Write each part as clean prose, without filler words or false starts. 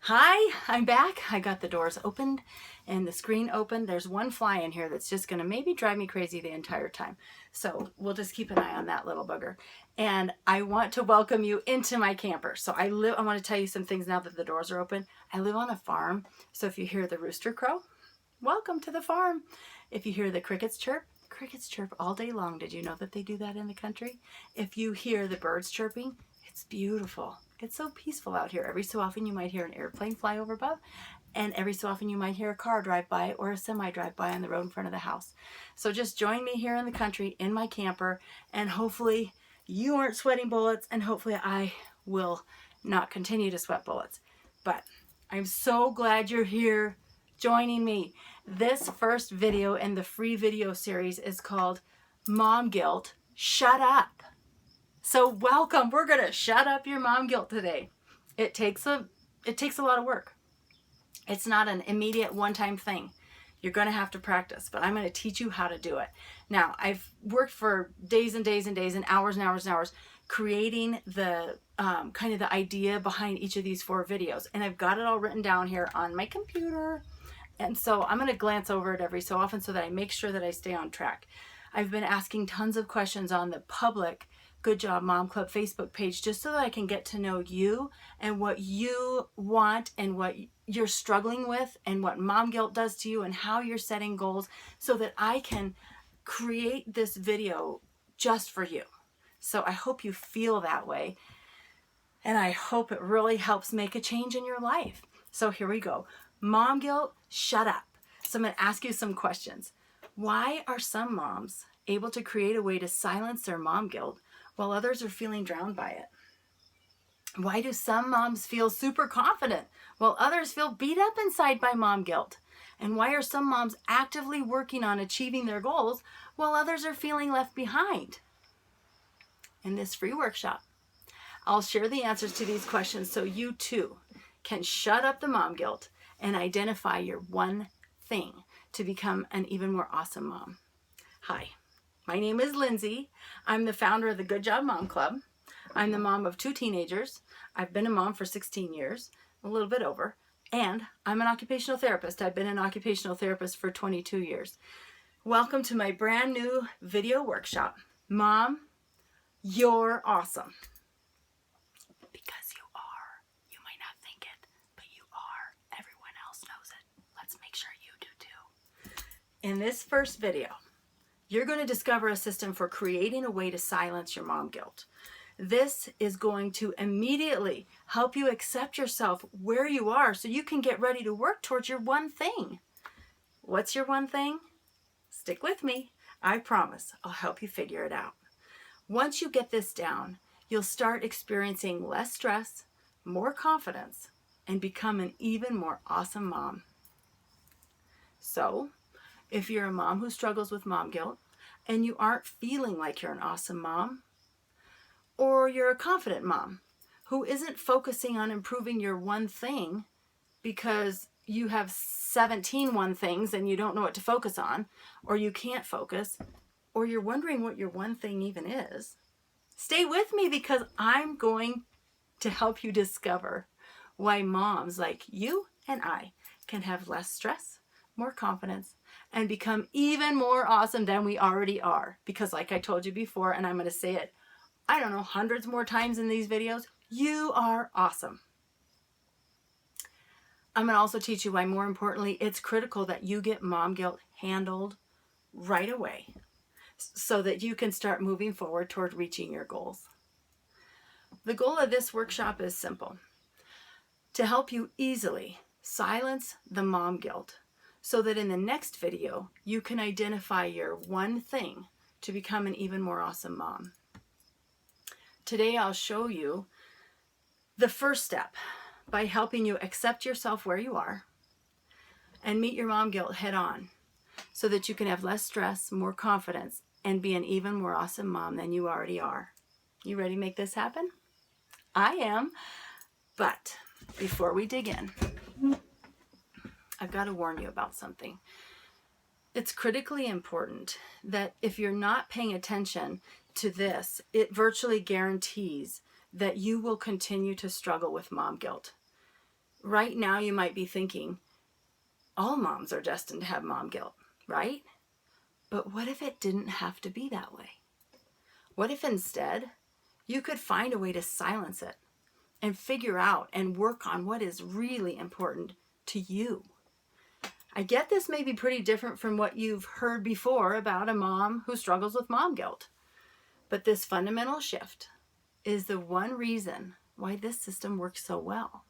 Hi, I'm back. I got the doors opened and the screen open. There's one fly in here that's just going to maybe drive me crazy the entire time. So we'll just keep an eye on that little bugger. And I want to welcome you into my camper. So I want to tell you some things now that the doors are open. I live on a farm. So if you hear the rooster crow, welcome to the farm. If you hear the crickets chirp all day long. Did you know that they do that in the country? If you hear the birds chirping, it's beautiful. It's so peaceful out here. Every so often you might hear an airplane fly over above, and every so often you might hear a car drive by or a semi drive by on the road in front of the house. So just join me here in the country in my camper, and hopefully you aren't sweating bullets, and hopefully I will not continue to sweat bullets. But I'm so glad you're here joining me. This first video in the free video series is called Mom Guilt, Shut Up. So welcome. We're going to shut up your mom guilt today. It takes a lot of work. It's not an immediate one-time thing. You're going to have to practice, but I'm going to teach you how to do it. Now, I've worked for days and days and days and hours and hours and hours creating the kind of the idea behind each of these 4 videos, and I've got it all written down here on my computer. And so I'm going to glance over it every so often so that I make sure that I stay on track. I've been asking tons of questions on the public Good Job Mom Club Facebook page just so that I can get to know you and what you want and what you're struggling with and what mom guilt does to you and how you're setting goals so that I can create this video just for you. So I hope you feel that way, and I hope it really helps make a change in your life. So here we go. Mom guilt, shut up. So I'm going to ask you some questions. Why are some moms able to create a way to silence their mom guilt while others are feeling drowned by it? Why do some moms feel super confident while others feel beat up inside by mom guilt? And why are some moms actively working on achieving their goals while others are feeling left behind? In this free workshop, I'll share the answers to these questions so you too can shut up the mom guilt and identify your one thing to become an even more awesome mom. Hi. My name is Lindsay. I'm the founder of the Good Job Mom Club. I'm the mom of 2 teenagers. I've been a mom for 16 years, a little bit over, and I'm an occupational therapist. I've been an occupational therapist for 22 years. Welcome to my brand new video workshop. Mom, you're awesome. Because you are. You might not think it, but you are. Everyone else knows it. Let's make sure you do too. In this first video, you're going to discover a system for creating a way to silence your mom guilt. This is going to immediately help you accept yourself where you are so you can get ready to work towards your one thing. What's your one thing? Stick with me. I promise I'll help you figure it out. Once you get this down, you'll start experiencing less stress, more confidence, and become an even more awesome mom. So, if you're a mom who struggles with mom guilt and you aren't feeling like you're an awesome mom, or you're a confident mom who isn't focusing on improving your one thing because you have 17 one things and you don't know what to focus on, or you can't focus, or you're wondering what your one thing even is, stay with me because I'm going to help you discover why moms like you and I can have less stress, more confidence, and become even more awesome than we already are. Because like I told you before, and I'm going to say it, I don't know, hundreds more times in these videos, you are awesome. I'm going to also teach you why, more importantly, it's critical that you get mom guilt handled right away so that you can start moving forward toward reaching your goals. The goal of this workshop is simple: to help you easily silence the mom guilt so that in the next video, you can identify your one thing to become an even more awesome mom. Today, I'll show you the first step by helping you accept yourself where you are and meet your mom guilt head on so that you can have less stress, more confidence, and be an even more awesome mom than you already are. You ready to make this happen? I am. But before we dig in, I've got to warn you about something. It's critically important that if you're not paying attention to this, it virtually guarantees that you will continue to struggle with mom guilt. Right now you might be thinking, all moms are destined to have mom guilt, right? But what if it didn't have to be that way? What if instead you could find a way to silence it and figure out and work on what is really important to you? I get this may be pretty different from what you've heard before about a mom who struggles with mom guilt. But this fundamental shift is the one reason why this system works so well.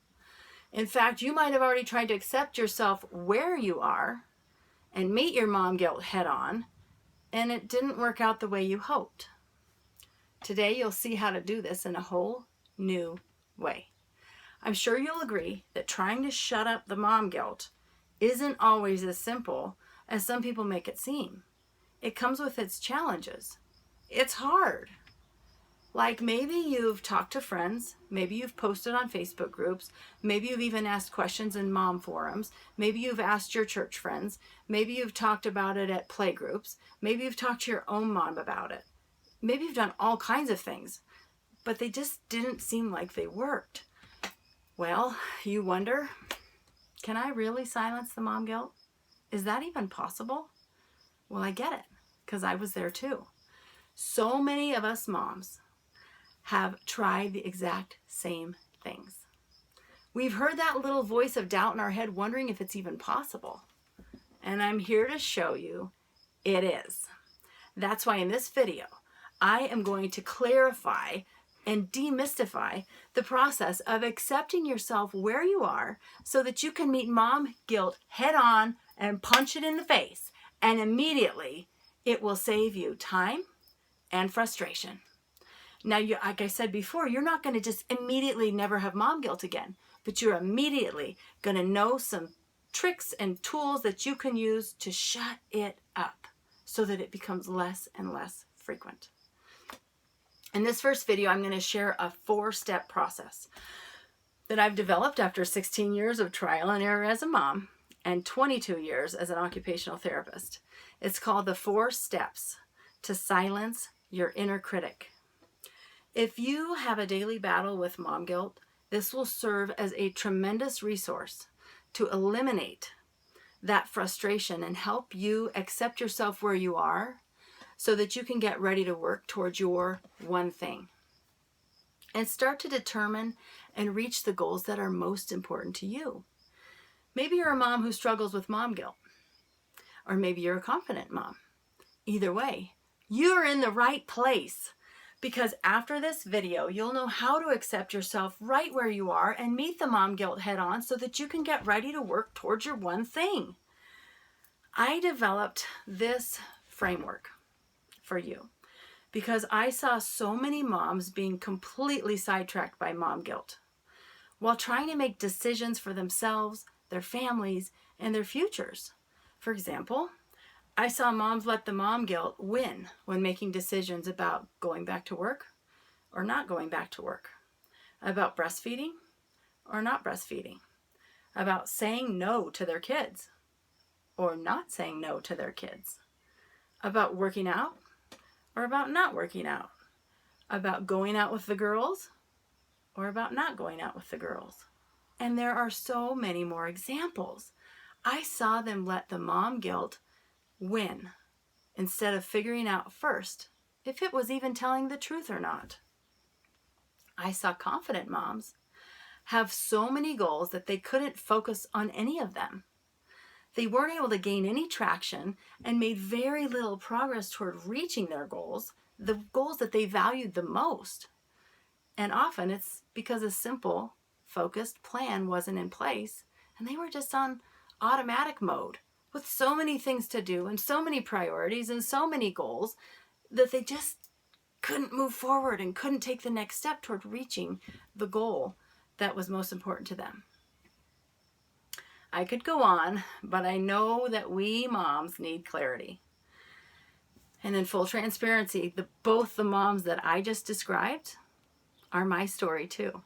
In fact, you might have already tried to accept yourself where you are and meet your mom guilt head on, and it didn't work out the way you hoped. Today, you'll see how to do this in a whole new way. I'm sure you'll agree that trying to shut up the mom guilt isn't always as simple as some people make it seem. It comes with its challenges. It's hard. Like maybe you've talked to friends, maybe you've posted on Facebook groups, maybe you've even asked questions in mom forums, maybe you've asked your church friends, maybe you've talked about it at play groups, maybe you've talked to your own mom about it. Maybe you've done all kinds of things, but they just didn't seem like they worked. Well, you wonder, can I really silence the mom guilt? Is that even possible? Well, I get it, because I was there too. So many of us moms have tried the exact same things. We've heard that little voice of doubt in our head wondering if it's even possible. And I'm here to show you it is. That's why in this video, I am going to clarify and demystify the process of accepting yourself where you are so that you can meet mom guilt head on and punch it in the face. And immediately it will save you time and frustration. Now, like I said before, you're not going to just immediately never have mom guilt again, but you're immediately going to know some tricks and tools that you can use to shut it up so that it becomes less and less frequent. In this first video, I'm going to share a 4-step process that I've developed after 16 years of trial and error as a mom and 22 years as an occupational therapist. It's called the 4 steps to silence your inner critic. If you have a daily battle with mom guilt, this will serve as a tremendous resource to eliminate that frustration and help you accept yourself where you are so that you can get ready to work towards your one thing and start to determine and reach the goals that are most important to you. Maybe you're a mom who struggles with mom guilt, or maybe you're a confident mom. Either way, you're in the right place, because after this video, you'll know how to accept yourself right where you are and meet the mom guilt head on so that you can get ready to work towards your one thing. I developed this framework for you because I saw so many moms being completely sidetracked by mom guilt while trying to make decisions for themselves, their families, and their futures. For example, I saw moms let the mom guilt win when making decisions about going back to work or not going back to work, about breastfeeding or not breastfeeding, about saying no to their kids or not saying no to their kids, about working out or about not working out, about going out with the girls or about not going out with the girls. And there are so many more examples. I saw them let the mom guilt win instead of figuring out first if it was even telling the truth or not. I saw confident moms have so many goals that they couldn't focus on any of them. They weren't able to gain any traction and made very little progress toward reaching their goals, the goals that they valued the most. And often it's because a simple, focused plan wasn't in place and they were just on automatic mode with so many things to do and so many priorities and so many goals that they just couldn't move forward and couldn't take the next step toward reaching the goal that was most important to them. I could go on, but I know that we moms need clarity. And in full transparency, both the moms that I just described are my story too.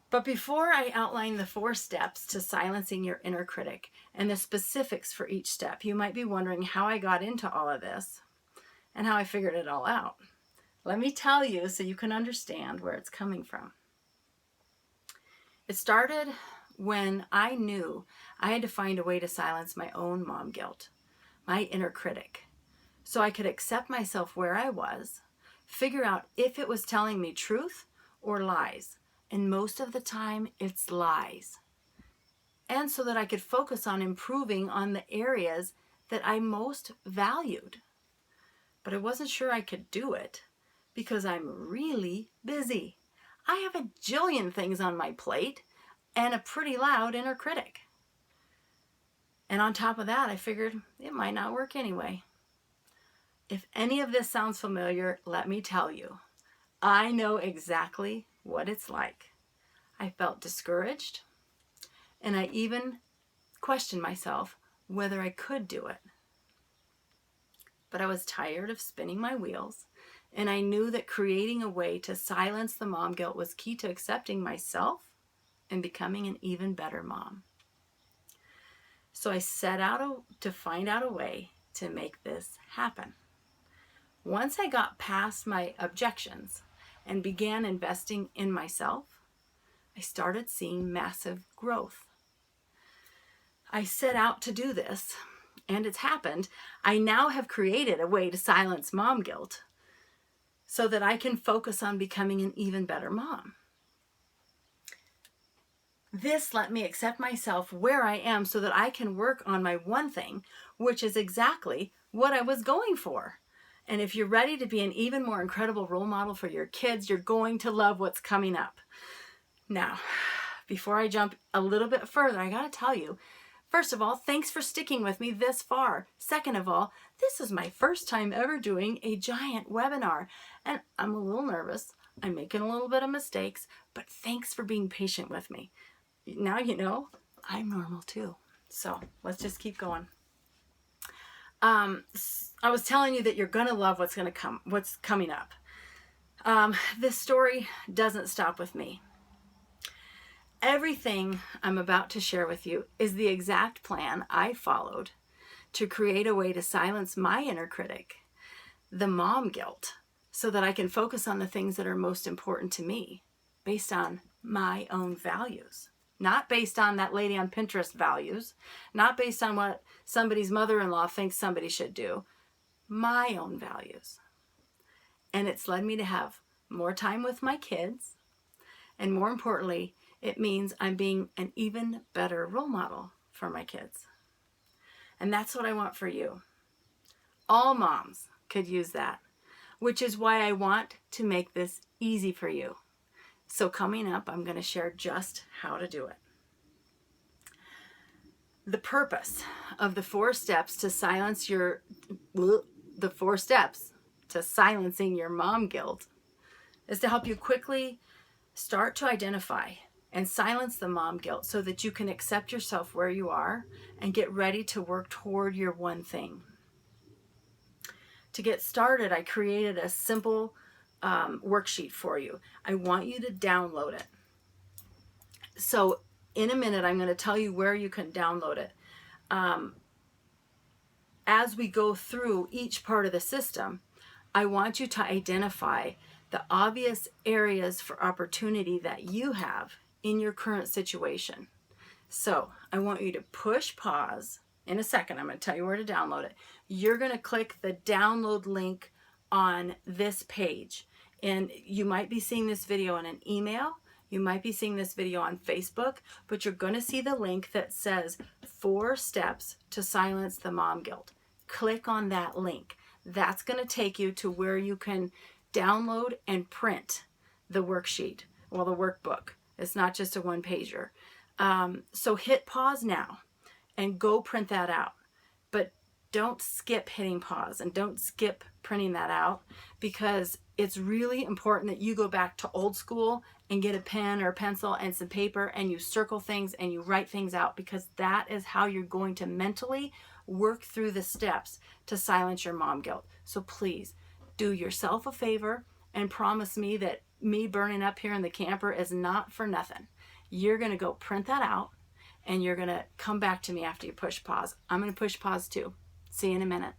But before I outline the 4 steps to silencing your inner critic and the specifics for each step, you might be wondering how I got into all of this and how I figured it all out. Let me tell you so you can understand where it's coming from. It started when I knew I had to find a way to silence my own mom guilt, my inner critic, so I could accept myself where I was, figure out if it was telling me truth or lies. And most of the time, it's lies. And so that I could focus on improving on the areas that I most valued. But I wasn't sure I could do it because I'm really busy. I have a jillion things on my plate and a pretty loud inner critic. And on top of that, I figured it might not work anyway. If any of this sounds familiar, let me tell you, I know exactly what it's like. I felt discouraged, and I even questioned myself whether I could do it. But I was tired of spinning my wheels, and I knew that creating a way to silence the mom guilt was key to accepting myself and becoming an even better mom. So I set out to find out a way to make this happen. Once I got past my objections and began investing in myself, I started seeing massive growth. I set out to do this, and it's happened. I now have created a way to silence mom guilt so that I can focus on becoming an even better mom. This let me accept myself where I am so that I can work on my one thing, which is exactly what I was going for. And if you're ready to be an even more incredible role model for your kids, you're going to love what's coming up. Now, before I jump a little bit further, I gotta tell you, first of all, thanks for sticking with me this far. Second of all, this is my first time ever doing a giant webinar, and I'm a little nervous. I'm making a little bit of mistakes, but thanks for being patient with me. Now you know I'm normal too. So let's just keep going. I was telling you that you're gonna love what's coming up. This story doesn't stop with me. Everything I'm about to share with you is the exact plan I followed to create a way to silence my inner critic, the mom guilt, so that I can focus on the things that are most important to me based on my own values. Not based on that lady on Pinterest values, not based on what somebody's mother-in-law thinks somebody should do, my own values. And it's led me to have more time with my kids, and more importantly, it means I'm being an even better role model for my kids. And that's what I want for you. All moms could use that, which is why I want to make this easy for you. So coming up, I'm going to share just how to do it. The purpose of the 4 steps to silencing your mom guilt is to help you quickly start to identify and silence the mom guilt so that you can accept yourself where you are and get ready to work toward your one thing. To get started, I created a simple worksheet for you. I want you to download it. So in a minute, I'm going to tell you where you can download it. As we go through each part of the system, I want you to identify the obvious areas for opportunity that you have in your current situation. So I want you to push pause. In a second, I'm going to tell you where to download it. You're going to click the download link on this page. And you might be seeing this video in an email. You might be seeing this video on Facebook, but you're going to see the link that says 4 steps to silence the mom guilt. Click on that link. That's going to take you to where you can download and print the worksheet, well, the workbook. It's not just a 1-pager. So hit pause now and go print that out. But don't skip hitting pause and don't skip printing that out, because it's really important that you go back to old school and get a pen or a pencil and some paper and you circle things and you write things out, because that is how you're going to mentally work through the steps to silence your mom guilt. So please do yourself a favor and promise me that me burning up here in the camper is not for nothing. You're going to go print that out and you're going to come back to me after you push pause. I'm going to push pause too. See you in a minute.